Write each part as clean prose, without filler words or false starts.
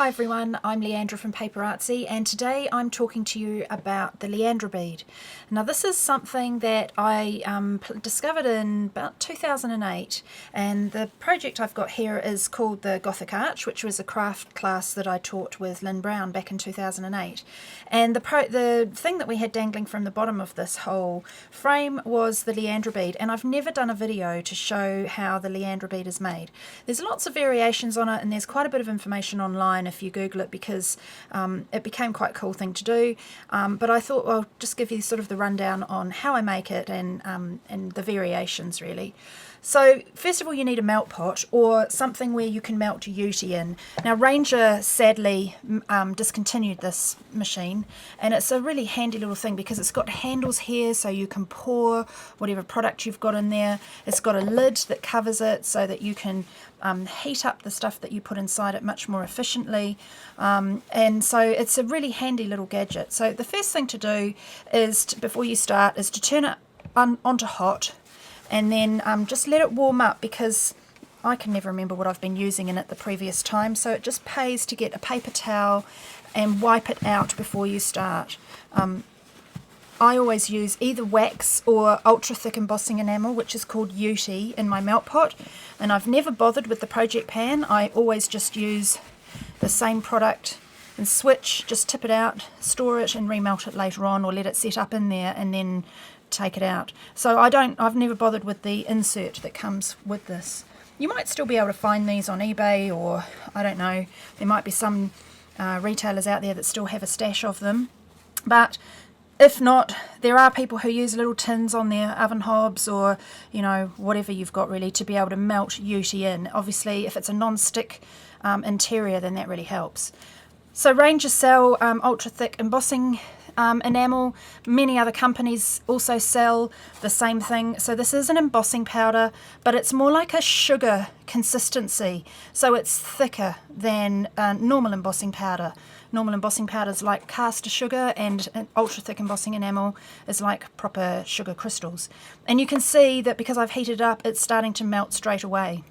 Hi everyone, I'm Leandra from PaperArtsy, and today I'm talking to you about the Leandra bead. Now this is something that I discovered in about 2008, and the project I've got here is called the Gothic Arch, which was a craft class that I taught with Lynn Brown back in 2008. And the thing that we had dangling from the bottom of this whole frame was the Leandra bead, and I've never done a video to show how the Leandra bead is made. There's lots of variations on it, and there's quite a bit of information online if you Google it, because it became quite a cool thing to do, but I thought, well, I'll just give you sort of the rundown on how I make it and the variations really. So first of all, you need a melt pot or something where you can melt your ute in. Now Ranger sadly discontinued this machine, and it's a really handy little thing because it's got handles here so you can pour whatever product you've got in there. It's got a lid that covers it so that you can heat up the stuff that you put inside it much more efficiently, and so it's a really handy little gadget. So the first thing to do is before you start is to turn it onto hot, and then just let it warm up, because I can never remember what I've been using in it the previous time, so it just pays to get a paper towel and wipe it out before you start. I always use either wax or ultra thick embossing enamel, which is called Ute, in my melt pot, and I've never bothered with the project pan. I always just use the same product and switch, just tip it out, store it and remelt it later on, or let it set up in there and then take it out. So I've never bothered with the insert that comes with this. You might still be able to find these on eBay, or I don't know, there might be some retailers out there that still have a stash of them, but if not, there are people who use little tins on their oven hobs, or you know, whatever you've got really, to be able to melt Ute in. Obviously if it's a non-stick interior, then that really helps. So Ranger sell ultra thick embossing enamel. Many other companies also sell the same thing. So this is an embossing powder, but it's more like a sugar consistency, so it's thicker than normal embossing powder. Normal embossing powder is like caster sugar, and an ultra thick embossing enamel is like proper sugar crystals. And you can see that because I've heated it up, it's starting to melt straight away.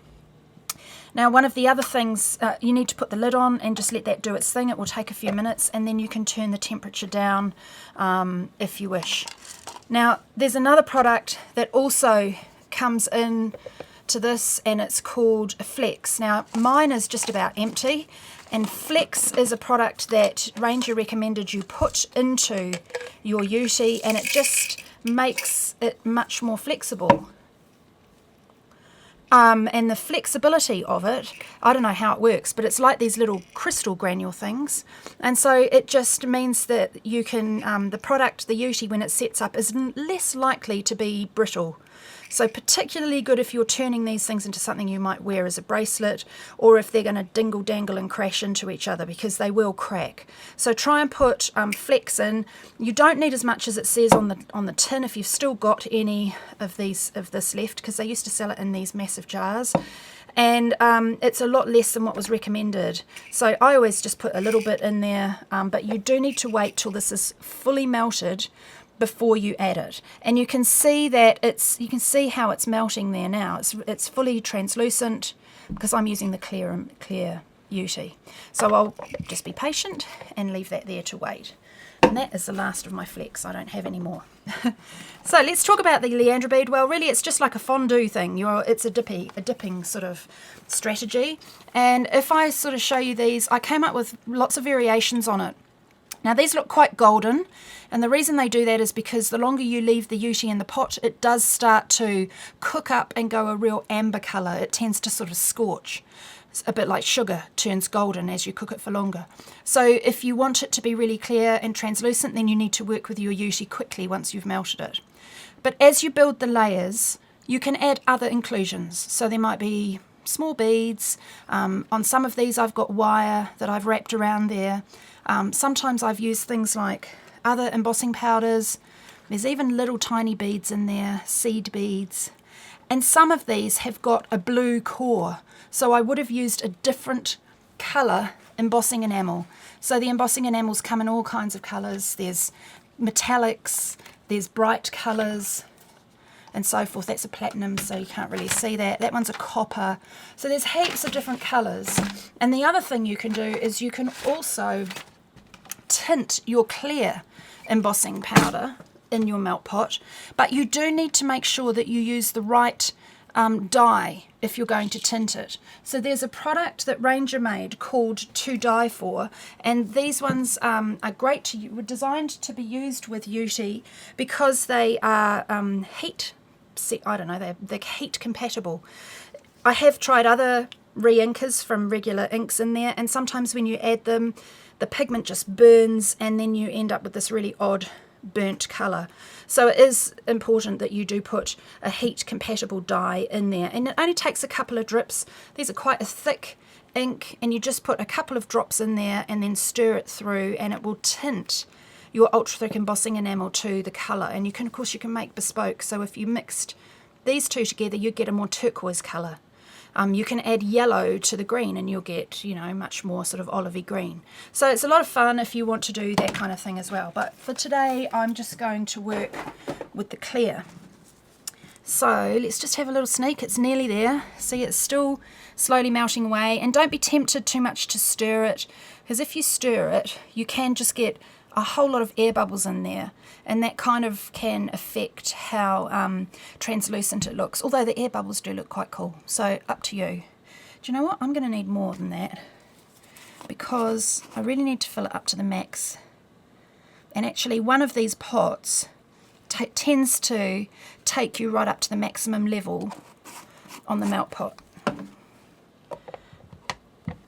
Now one of the other things, you need to put the lid on and just let that do its thing. It will take a few minutes, and then you can turn the temperature down if you wish. Now there's another product that also comes in to this, and it's called Flex. Now mine is just about empty, and Flex is a product that Ranger recommended you put into your Ute, and it just makes it much more flexible. And the flexibility of it, I don't know how it works, but it's like these little crystal granule things, and so it just means that you can, the product, the Ute, when it sets up, is less likely to be brittle. So particularly good if you're turning these things into something you might wear as a bracelet, or if they're going to dingle dangle and crash into each other, because they will crack. So try and put Flex in. You don't need as much as it says on the tin if you've still got any of this left, because they used to sell it in these massive jars, and it's a lot less than what was recommended. So I always just put a little bit in there, but you do need to wait till this is fully melted before you add it. And you can see that you can see how it's melting there now. It's fully translucent because I'm using the clear Ute. So I'll just be patient and leave that there to wait. And that is the last of my Flex. I don't have any more. So let's talk about the Leandra bead. Well, really it's just like a fondue thing. It's a dipping sort of strategy. And if I sort of show you these, I came up with lots of variations on it. Now these look quite golden, and the reason they do that is because the longer you leave the Ute in the pot, it does start to cook up and go a real amber colour. It tends to sort of scorch. It's a bit like sugar turns golden as you cook it for longer. So if you want it to be really clear and translucent, then you need to work with your Ute quickly once you've melted it. But as you build the layers, you can add other inclusions. So there might be small beads. On some of these I've got wire that I've wrapped around there. Sometimes I've used things like other embossing powders. There's even little tiny beads in there, seed beads. And some of these have got a blue core, so I would have used a different colour embossing enamel. So the embossing enamels come in all kinds of colours. There's metallics, there's bright colours, and so forth. That's a platinum, so you can't really see that. That one's a copper. So there's heaps of different colours. And the other thing you can do is you can also tint your clear embossing powder in your melt pot, but you do need to make sure that you use the right dye if you're going to tint it. So there's a product that Ranger made called To Die For, and these ones are great were designed to be used with Beauty because they are they're heat compatible. I have tried other re-inkers from regular inks in there, and sometimes when you add them, the pigment just burns and then you end up with this really odd burnt colour. So it is important that you do put a heat compatible dye in there, and it only takes a couple of drips. These are quite a thick ink, and you just put a couple of drops in there and then stir it through, and it will tint your ultra thick embossing enamel to the colour. And you can, of course, you can make bespoke, so if you mixed these two together you get a more turquoise colour. You can add yellow to the green and you'll get, you know, much more sort of olivey green. So it's a lot of fun if you want to do that kind of thing as well. But for today, I'm just going to work with the clear. So let's just have a little sneak. It's nearly there. See, it's still slowly melting away. And don't be tempted too much to stir it, because if you stir it, you can just get a whole lot of air bubbles in there, and that kind of can affect how translucent it looks, although the air bubbles do look quite cool. So up to you. Do you know what? I'm going to need more than that, because I really need to fill it up to the max. And actually one of these pots tends to take you right up to the maximum level on the melt pot.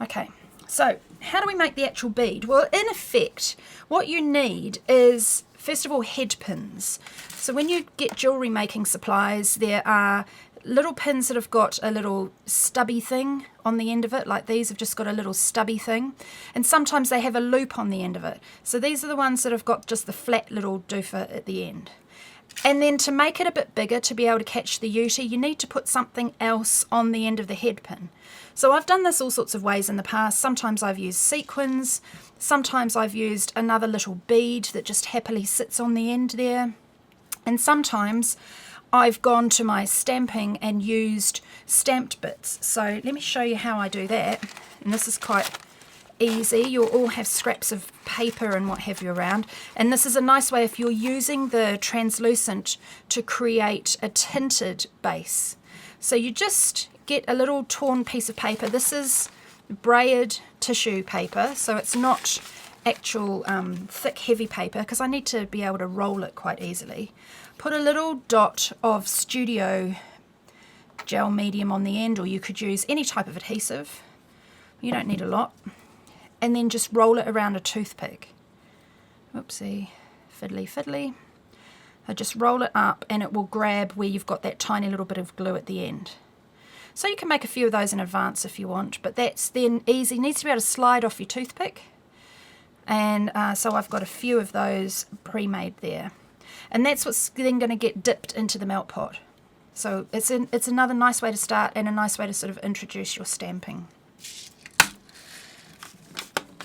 Okay, so how do we make the actual bead? Well, in effect, what you need is, first of all, head pins. So when you get jewellery making supplies, there are little pins that have got a little stubby thing on the end of it, like these have just got a little stubby thing, and sometimes they have a loop on the end of it. So these are the ones that have got just the flat little doofer at the end. And then to make it a bit bigger, to be able to catch the Beauty, you need to put something else on the end of the head pin. So I've done this all sorts of ways in the past. Sometimes I've used sequins, sometimes I've used another little bead that just happily sits on the end there, and sometimes I've gone to my stamping and used stamped bits. So let me show you how I do that, and this is quite easy. You'll all have scraps of paper and what have you around, and this is a nice way if you're using the translucent to create a tinted base. So you just get a little torn piece of paper. This is braided tissue paper, so it's not actual thick heavy paper, because I need to be able to roll it quite easily. Put a little dot of Studio gel medium on the end, or you could use any type of adhesive. You don't need a lot. And then just roll it around a toothpick. Oopsie, fiddly fiddly. I just roll it up and it will grab where you've got that tiny little bit of glue at the end. So you can make a few of those in advance if you want, but that's then easy. Needs to be able to slide off your toothpick. And so I've got a few of those pre-made there. And that's what's then going to get dipped into the melt pot. So it's another nice way to start, and a nice way to sort of introduce your stamping.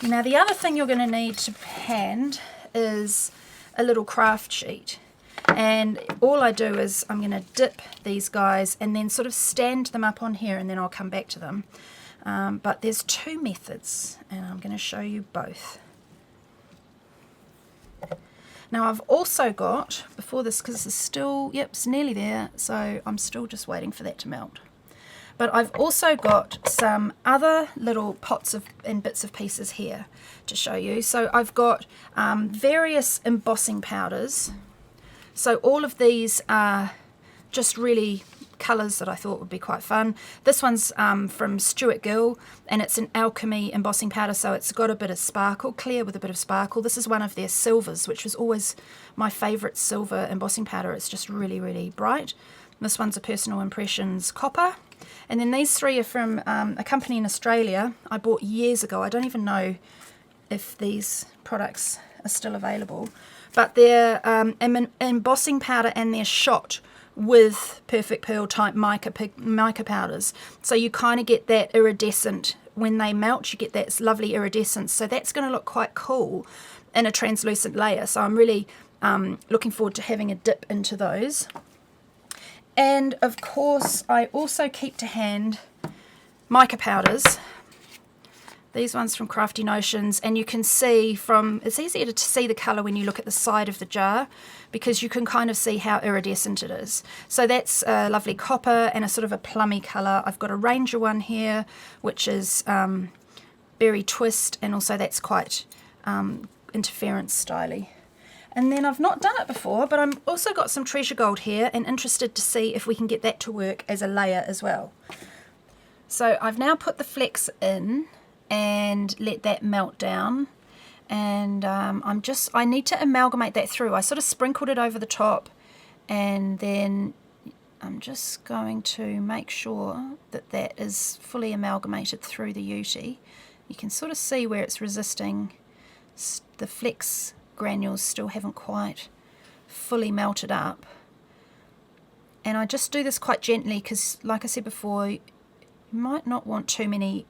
Now the other thing you're going to need to hand is a little craft sheet. And all I do is I'm going to dip these guys and then sort of stand them up on here, and then I'll come back to them. But there's two methods, and I'm going to show you both. Now I've also got, before this, because this is still, yep, it's nearly there, so I'm still just waiting for that to melt. But I've also got some other little pots and bits of pieces here to show you. So I've got various embossing powders. So all of these are just really colours that I thought would be quite fun. This one's from Stuart Gill, and it's an alchemy embossing powder, so it's got a bit of sparkle, clear with a bit of sparkle. This is one of their silvers, which was always my favourite silver embossing powder. It's just really, really bright. This one's a Personal Impressions copper. And then these three are from a company in Australia I bought years ago. I don't even know if these products are still available. But they're embossing powder, and they're shot with Perfect Pearl type mica powders. So you kind of get that iridescent, when they melt you get that lovely iridescence. So that's going to look quite cool in a translucent layer. So I'm really looking forward to having a dip into those. And of course I also keep to hand mica powders. These ones from Crafty Notions, and you can see it's easier to see the colour when you look at the side of the jar, because you can kind of see how iridescent it is. So that's a lovely copper and a sort of a plummy colour. I've got a Ranger one here, which is berry twist, and also that's quite interference styly. And then I've not done it before, but I've also got some Treasure Gold here, and interested to see if we can get that to work as a layer as well. So I've now put the flecks in and let that melt down, and I need to amalgamate that through. I sort of sprinkled it over the top, and then I'm just going to make sure that that is fully amalgamated through the Uti. You can sort of see where it's resisting. The flex granules still haven't quite fully melted up, and I just do this quite gently because, like I said before, you might not want too many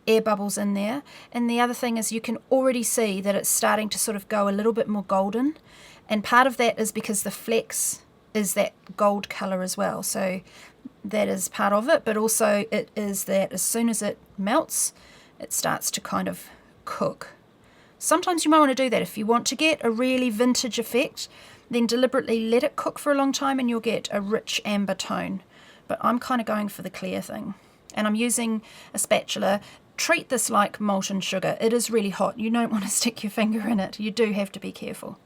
air bubbles in there. And the other thing is, you can already see that it's starting to sort of go a little bit more golden, and part of that is because the flex is that gold color as well, so that is part of it. But also it is that as soon as it melts, it starts to kind of cook. Sometimes you might want to do that if you want to get a really vintage effect, then deliberately let it cook for a long time and you'll get a rich amber tone. But I'm kind of going for the clear thing, and I'm using a spatula. Treat this like molten sugar. It is really hot. You don't want to stick your finger in it. You do have to be careful.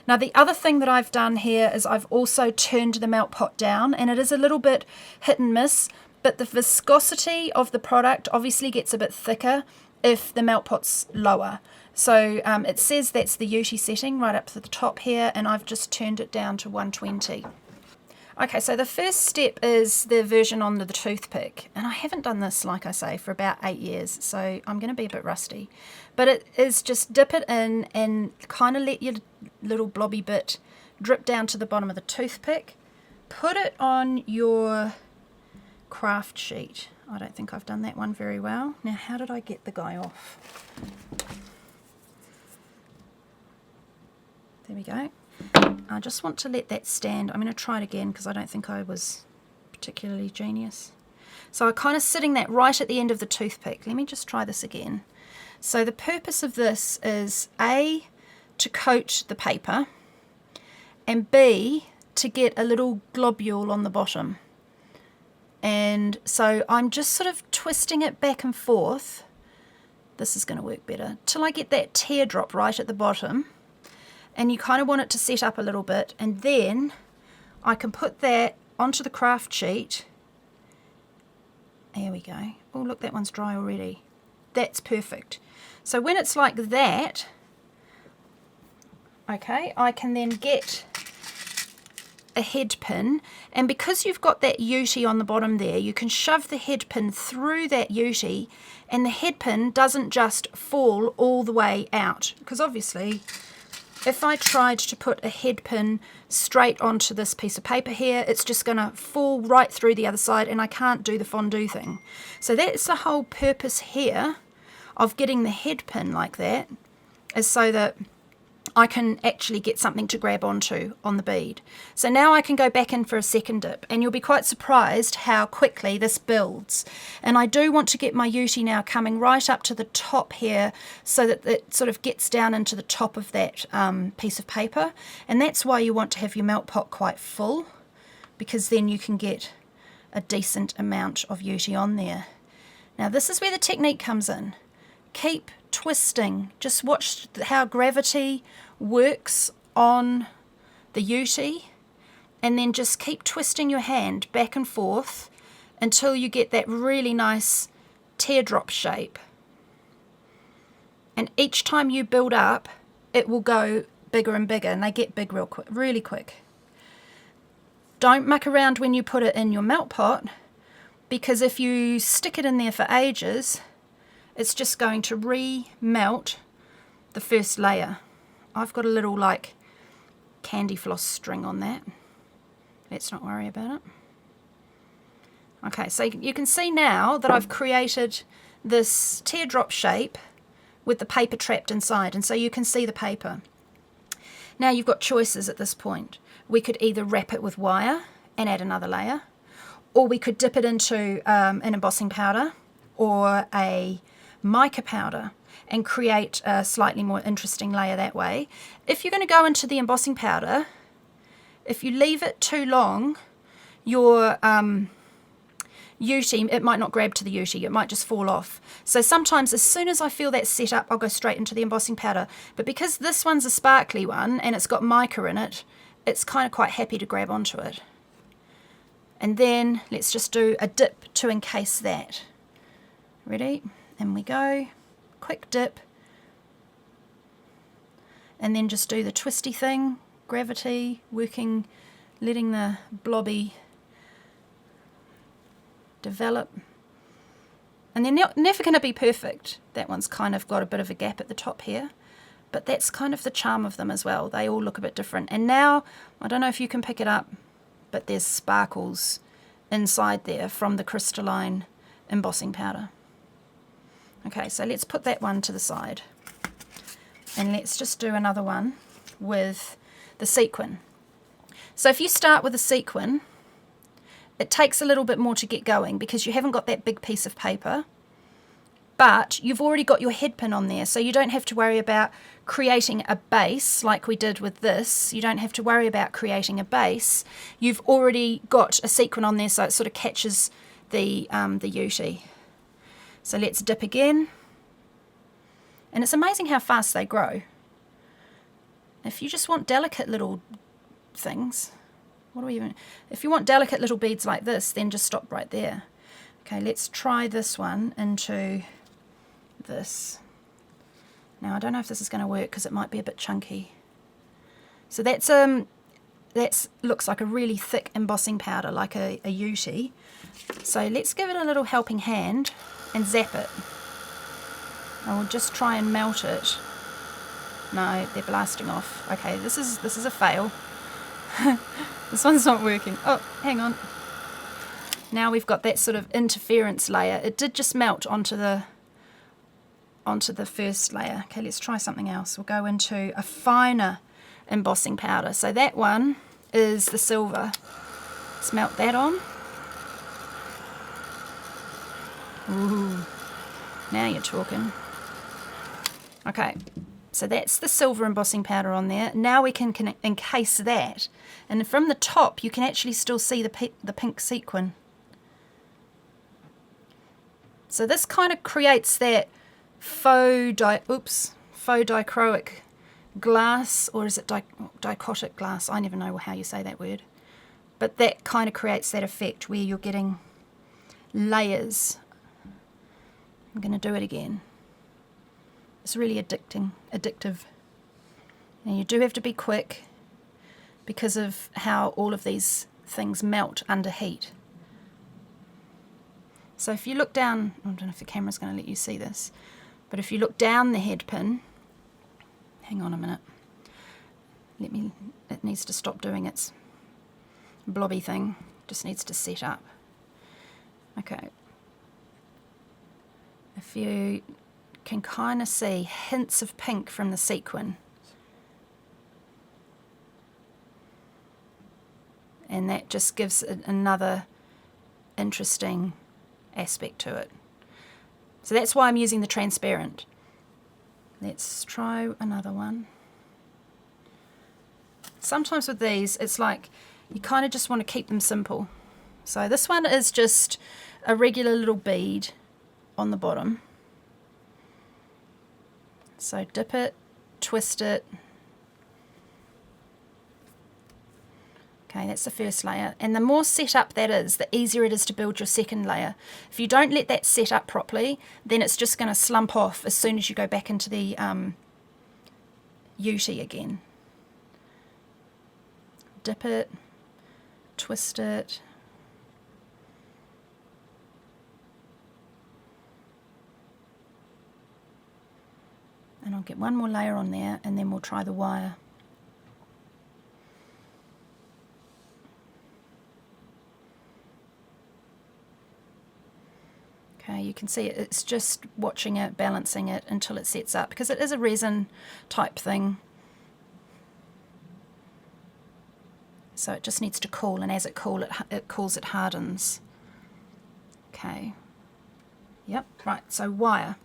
Now the other thing that I've done here is I've also turned the melt pot down, and it is a little bit hit and miss, but the viscosity of the product obviously gets a bit thicker if the melt pot's lower. So it says that's the Uti setting right up to the top here, and I've just turned it down to 120. Okay, so the first step is the version on the toothpick, and I haven't done this, like I say, for about 8 years, so I'm going to be a bit rusty. But it is just dip it in and kind of let your little blobby bit drip down to the bottom of the toothpick. Put it on your craft sheet. I don't think I've done that one very well. Now, how did I get the guy off? There we go. I just want to let that stand. I'm going to try it again because I don't think I was particularly genius. So I'm kind of sitting that right at the end of the toothpick. Let me just try this again. So the purpose of this is A, to coat the paper, and B, to get a little globule on the bottom. And so I'm just sort of twisting it back and forth. This is going to work better, till I get that teardrop right at the bottom. And you kind of want it to set up a little bit, and then I can put that onto the craft sheet. There we go. Oh, look, that one's dry already. That's perfect. So when it's like that, okay, I can then get a head pin, and because you've got that Uti on the bottom there, you can shove the head pin through that Uti, and the head pin doesn't just fall all the way out, because obviously if I tried to put a head pin straight onto this piece of paper here, it's just going to fall right through the other side, and I can't do the fondue thing. So that's the whole purpose here of getting the head pin like that, is so that I can actually get something to grab onto on the bead. So now I can go back in for a second dip, and you'll be quite surprised how quickly this builds. And I do want to get my Uti now coming right up to the top here, so that it sort of gets down into the top of that piece of paper. And that's why you want to have your melt pot quite full, because then you can get a decent amount of Uti on there. Now this is where the technique comes in. Keep twisting. Just watch how gravity works on the Uti, and then just keep twisting your hand back and forth until you get that really nice teardrop shape. And each time you build up, it will go bigger and bigger, and they get big real quick, really quick. Don't muck around when you put it in your melt pot, because if you stick it in there for ages, it's just going to re-melt the first layer. I've got a little like candy floss string on that. Let's not worry about it. Okay, so you can see now that I've created this teardrop shape with the paper trapped inside, and so you can see the paper. Now you've got choices at this point. We could either wrap it with wire and add another layer, or we could dip it into an embossing powder or a mica powder and create a slightly more interesting layer that way. If you're going to go into the embossing powder, if you leave it too long, your Uti, it might not grab to the Uti, it might just fall off. So sometimes as soon as I feel that set up, I'll go straight into the embossing powder. But because this one's a sparkly one and it's got mica in it, it's kind of quite happy to grab onto it. And then let's just do a dip to encase that. Ready? And we go. Quick dip. And then just do the twisty thing, gravity, working, letting the blobby develop. And they're never going to be perfect. That one's kind of got a bit of a gap at the top here, but that's kind of the charm of them as well. They all look a bit different. And now, I don't know if you can pick it up, but there's sparkles inside there from the crystalline embossing powder. Okay, so let's put that one to the side. And let's just do another one with the sequin. So if you start with a sequin, it takes a little bit more to get going because you haven't got that big piece of paper, but you've already got your head pin on there, so you don't have to worry about creating a base like we did with this. You don't have to worry about creating a base. You've already got a sequin on there, so it sort of catches the Uti. So let's dip again. And it's amazing how fast they grow. If you just want delicate little things, if you want delicate little beads like this, then just stop right there. Okay, let's try this one into this. Now I don't know if this is going to work because it might be a bit chunky. So that's looks like a really thick embossing powder, like a Uti. So let's give it a little helping hand and zap it. I will just try and melt it. No, they're blasting off. Okay, this is a fail. This one's not working. Oh, hang on. Now we've got that sort of interference layer. It did just melt onto the first layer. Okay, let's try something else. We'll go into a finer embossing powder. So that one is the silver. Let's melt that on. Ooh, now you're talking. Okay, so that's the silver embossing powder on there. Now we can encase that, and from the top you can actually still see the pink sequin. So this kind of creates that faux dichroic glass, or is it dichotic glass? I never know how you say that word. But that kind of creates that effect where you're getting layers. I'm going to do it again. It's really addictive. And you do have to be quick because of how all of these things melt under heat. So if you look down, I don't know if the camera's going to let you see this, but if you look down the head pin, hang on a minute, it needs to stop doing its blobby thing, just needs to set up. Okay. If you can kind of see hints of pink from the sequin, and that just gives it another interesting aspect to it. So that's why I'm using the transparent. Let's try another one. Sometimes with these it's like you kind of just want to keep them simple. So this one is just a regular little bead on the bottom. So dip it, twist it. Okay, that's the first layer. And the more set up that is, the easier it is to build your second layer. If you don't let that set up properly, then it's just going to slump off as soon as you go back into the Uti again. Dip it, twist it. And I'll get one more layer on there, and then we'll try the wire. Okay, you can see it's just watching it, balancing it until it sets up, because it is a resin type thing. So it just needs to cool, and as it cools, it hardens. Okay. Yep, right, so wire.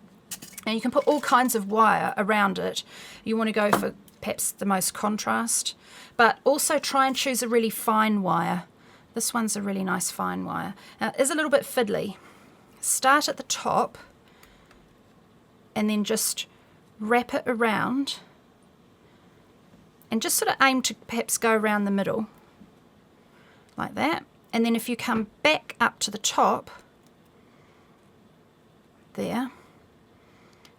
Now you can put all kinds of wire around it. You want to go for perhaps the most contrast, but also try and choose a really fine wire. This one's a really nice fine wire. Now it is a little bit fiddly. Start at the top and then just wrap it around and just sort of aim to perhaps go around the middle like that. And then if you come back up to the top there,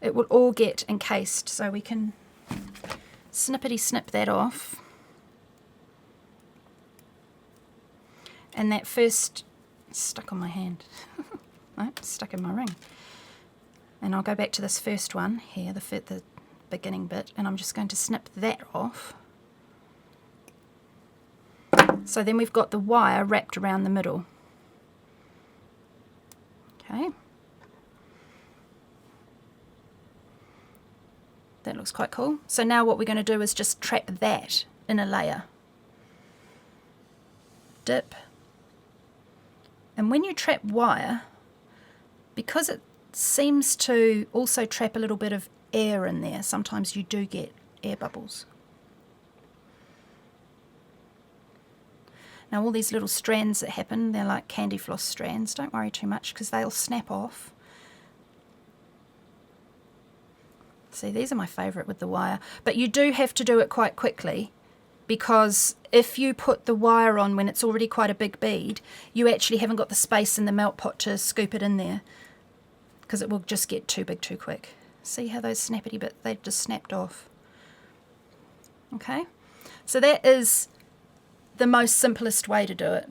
it will all get encased, so we can snippety snip that off. And that first, stuck on my hand, no, stuck in my ring. And I'll go back to this first one here, the beginning bit, and I'm just going to snip that off. So then we've got the wire wrapped around the middle. Okay. That looks quite cool. So now what we're going to do is just trap that in a layer. Dip. And when you trap wire, because it seems to also trap a little bit of air in there, sometimes you do get air bubbles. Now all these little strands that happen, they're like candy floss strands. Don't worry too much because they'll snap off. See, these are my favourite with the wire, but you do have to do it quite quickly, because if you put the wire on when it's already quite a big bead, you actually haven't got the space in the melt pot to scoop it in there, because it will just get too big too quick. See how those snappity bits, they've just snapped off. Okay, so that is the most simplest way to do it.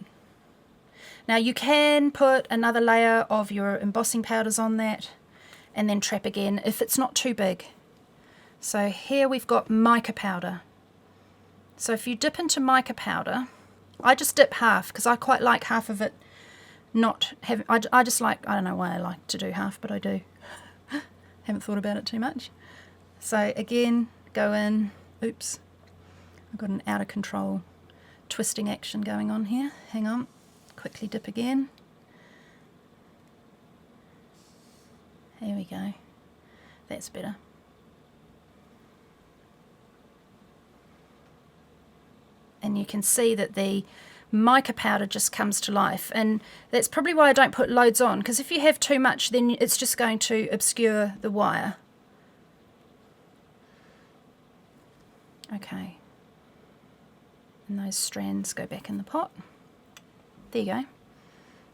Now you can put another layer of your embossing powders on that and then trap again if it's not too big. So here we've got mica powder. So if you dip into mica powder, I just dip half because I quite like half of it not having, I just like, I don't know why I like to do half, but I do. Haven't thought about it too much. So again, go in, oops, I've got an out of control twisting action going on here. Hang on, quickly dip again. Here we go, that's better. And you can see that the mica powder just comes to life, and that's probably why I don't put loads on, because if you have too much then it's just going to obscure the wire. Okay, and those strands go back in the pot. There you go.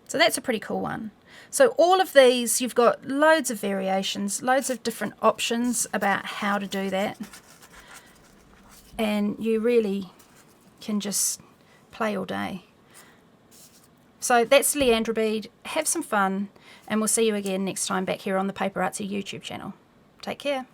So that's a pretty cool one. So all of these, you've got loads of variations, loads of different options about how to do that, and you really can just play all day. So that's Leandra Bead. Have some fun, and we'll see you again next time back here on the PaperArtsy YouTube channel. Take care.